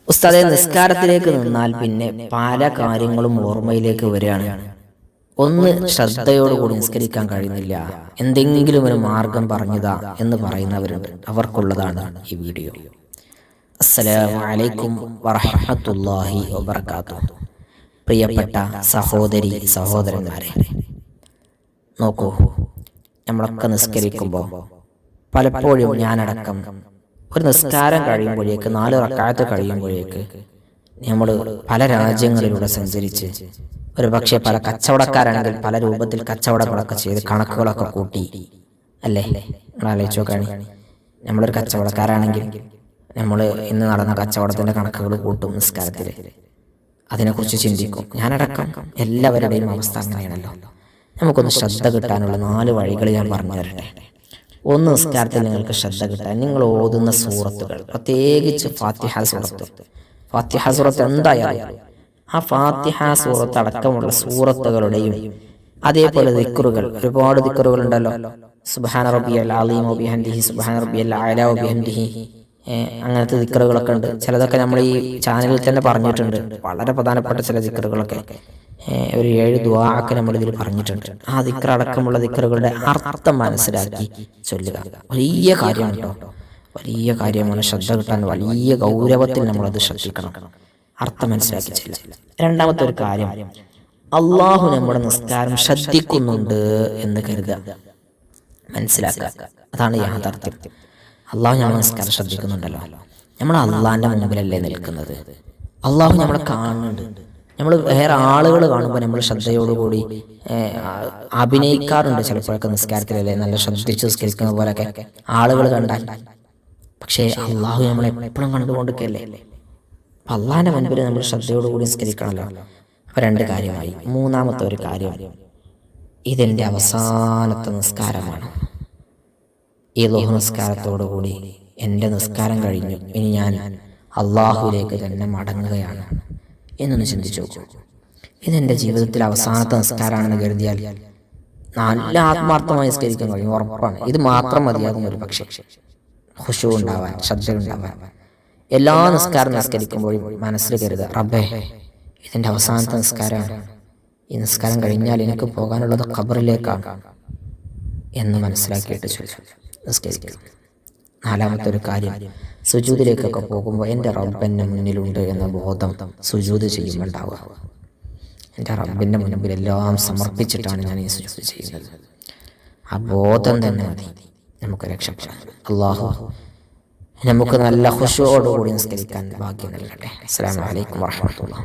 ഉസ്താദെ, നിസ്കാരത്തിലേക്ക് നിന്നാൽ പിന്നെ പല കാര്യങ്ങളും ഓർമ്മയിലേക്ക് വരികയാണ്. ഒന്ന്, ശ്രദ്ധയോടുകൂടി നിസ്കരിക്കാൻ കഴിയുന്നില്ല, എന്തെങ്കിലും ഒരു മാർഗം പറഞ്ഞതാ എന്ന് പറയുന്നവരുണ്ട്. അവർക്കുള്ളതാണ് ഈ വീഡിയോ. അസ്സലാമു അലൈക്കും വറഹ്മത്തുള്ളാഹി വബറകാതുഹു. പ്രിയപ്പെട്ട സഹോദരി സഹോദരന്മാരെ, നോക്കൂ, നമ്മളൊക്കെ നിസ്കരിക്കുമ്പോൾ പലപ്പോഴും ഞാനടക്കം ഒരു നിസ്കാരം കഴിയുമ്പോഴേക്ക് 4 റക്അത്ത് കഴിയുമ്പോഴേക്ക് നമ്മൾ പല രാജ്യങ്ങളിലൂടെ സഞ്ചരിച്ച് ഒരു പക്ഷേ പല കച്ചവടക്കാരാണെങ്കിൽ പല രൂപത്തിൽ കച്ചവടങ്ങളൊക്കെ ചെയ്ത് കണക്കുകളൊക്കെ കൂട്ടി, അല്ലേ? നിങ്ങൾ ആലോചിച്ച് നോക്കുകയാണ്, നമ്മളൊരു കച്ചവടക്കാരാണെങ്കിൽ നമ്മൾ ഇന്ന് നടന്ന കച്ചവടത്തിൻ്റെ കണക്കുകൾ കൂട്ടും നിസ്കാരത്തിൽ, അതിനെക്കുറിച്ച് ചിന്തിക്കും. ഞാനടക്കം എല്ലാവരുടെയും അവസ്ഥ അങ്ങനെയാണല്ലോ. നമുക്കൊന്ന് ശ്രദ്ധ കിട്ടാനുള്ള 4 വഴികൾ ഞാൻ പറഞ്ഞു തരട്ടെ. ഒന്ന്, നിസ്കാരത്തിൽ നിങ്ങൾക്ക് ശ്രദ്ധ കിട്ടാൻ നിങ്ങൾ ഓതുന്ന സൂറത്തുകൾ, പ്രത്യേകിച്ച് ഫാത്തിഹ സൂറത്ത്. ഫാത്തിഹ സൂറത്ത് എന്തായാലും ആ ഫാത്തിഹ സൂറത്ത് അടക്കമുള്ള സൂറത്തുകളുടെയും അതേപോലെ ദിക്റുകൾ, ഒരുപാട് ദിക്റുകൾ ഉണ്ടല്ലോ. സുബ്ഹാന റബ്ബിയൽ അലീം വബിഹംദിഹി, സുബ്ഹാന റബ്ബിയൽ അഅല വബിഹംദിഹി, അങ്ങനത്തെ ദിക്റുകളൊക്കെ ഉണ്ട്. ചിലതൊക്കെ നമ്മൾ ഈ ചാനലിൽ തന്നെ പറഞ്ഞിട്ടുണ്ട്. വളരെ പ്രധാനപ്പെട്ട ചില ദിക്റുകളൊക്കെ ഒരു 7 ദുആ ഒക്കെ നമ്മൾ ഇതിൽ പറഞ്ഞിട്ടുണ്ട്. ആ ദിക്ർ അടക്കമുള്ള ദിക്റുകളുടെ അർത്ഥം മനസ്സിലാക്കി ചൊല്ലുക വലിയ കാര്യമാണ് കേട്ടോ, വലിയ കാര്യമാണ്. ശ്രദ്ധ കിട്ടാൻ വലിയ ഗൗരവത്തിൽ നമ്മളത് ശ്രദ്ധിക്കണം, അർത്ഥം മനസ്സിലാക്കി ചെല്ലുക. രണ്ടാമത്തെ ഒരു കാര്യം, അള്ളാഹു നമ്മുടെ നിസ്കാരം ശ്രദ്ധിക്കുന്നുണ്ട് എന്ന് കരുതുക, മനസ്സിലാക്കുക. അതാണ് യാഥാർത്ഥ്യം. അള്ളാഹു നമ്മുടെ നിസ്കാരം ശ്രദ്ധിക്കുന്നുണ്ടല്ലോ. നമ്മൾ അള്ളാഹിൻ്റെ മുമ്പിലല്ലേ നിൽക്കുന്നത്, അള്ളാഹു നമ്മളെ കാണുന്നുണ്ട്. നമ്മൾ വേറെ ആളുകൾ കാണുമ്പോൾ നമ്മൾ ശ്രദ്ധയോടുകൂടി അഭിനയിക്കാറുണ്ട് ചിലപ്പോഴൊക്കെ നിസ്കാരത്തിലല്ലേ, നല്ല ശ്രദ്ധിച്ച് നിസ്കരിക്കുന്ന പോലെയൊക്കെ ആളുകൾ കണ്ടാൽ. പക്ഷേ അള്ളാഹു നമ്മളെ എപ്പോഴും കണ്ടുകൊണ്ടിരിക്കല്ലേ. അള്ളാഹിൻ്റെ മുൻപിൽ നമ്മൾ ശ്രദ്ധയോടുകൂടി നിസ്കരിക്കണമല്ലോ. അപ്പോൾ 2 കാര്യമായി. മൂന്നാമത്തെ ഒരു കാര്യം, ഇതെൻ്റെ അവസാനത്തെ നിസ്കാരമാണ്. ഈ ളുഹർ നിസ്കാരത്തോടുകൂടി എൻ്റെ നിസ്കാരം കഴിഞ്ഞു, ഇനി ഞാൻ അള്ളാഹുവിലേക്ക് തന്നെ മടങ്ങുകയാണ് എന്നൊന്ന് ചിന്തിച്ചു നോക്കൂ. ഇതെൻ്റെ ജീവിതത്തിൽ അവസാനത്തെ നിസ്കാരമാണെന്ന് കരുതിയാൽ നല്ല ആത്മാർത്ഥമായി നിസ്കരിക്കാൻ കഴിയും, ഉറപ്പാണ്. ഇത് മാത്രം മതിയാകും ഒരു പക്ഷേ ഖുശൂ ഉണ്ടാവാൻ, ശ്രദ്ധ ഉണ്ടാവാൻ. എല്ലാ നിസ്കാരം നിസ്കരിക്കുമ്പോഴും മനസ്സിൽ കരുതുക, റബ്ബേ, ഇതെൻ്റെ അവസാനത്തെ നിസ്കാരമാണ്, ഈ നിസ്കാരം കഴിഞ്ഞാൽ എനിക്ക് പോകാനുള്ളത് ഖബറിലേക്കാണ് എന്ന് മനസ്സിലാക്കിയിട്ട് നിസ്കരിക്കുക. നാലാമത്തെ ഒരു കാര്യം, സുജൂദിലേക്കൊക്കെ പോകുമ്പോൾ എൻ്റെ റബ്ബ് എൻ്റെ മുന്നിലുണ്ട് എന്ന ബോധം സുജൂദ് ചെയ്യുമ്പോൾ ഉണ്ടാവുക. എൻ്റെ റബ്ബിൻ്റെ മുൻപിൽ എല്ലാം സമർപ്പിച്ചിട്ടാണ് ഞാൻ ഈ സുജൂദ് ചെയ്യുന്നത്. ആ ബോധം തന്നെ മതി നമുക്ക് രക്ഷപ്പെടാൻ. അല്ലാഹു നമുക്ക് നല്ല ഖുശൂഅോടുകൂടി നിസ്കരിക്കാൻ ഭാഗ്യം നൽകട്ടെ. അസ്സലാമു അലൈക്കും വറഹ്മത്തുള്ളാഹി.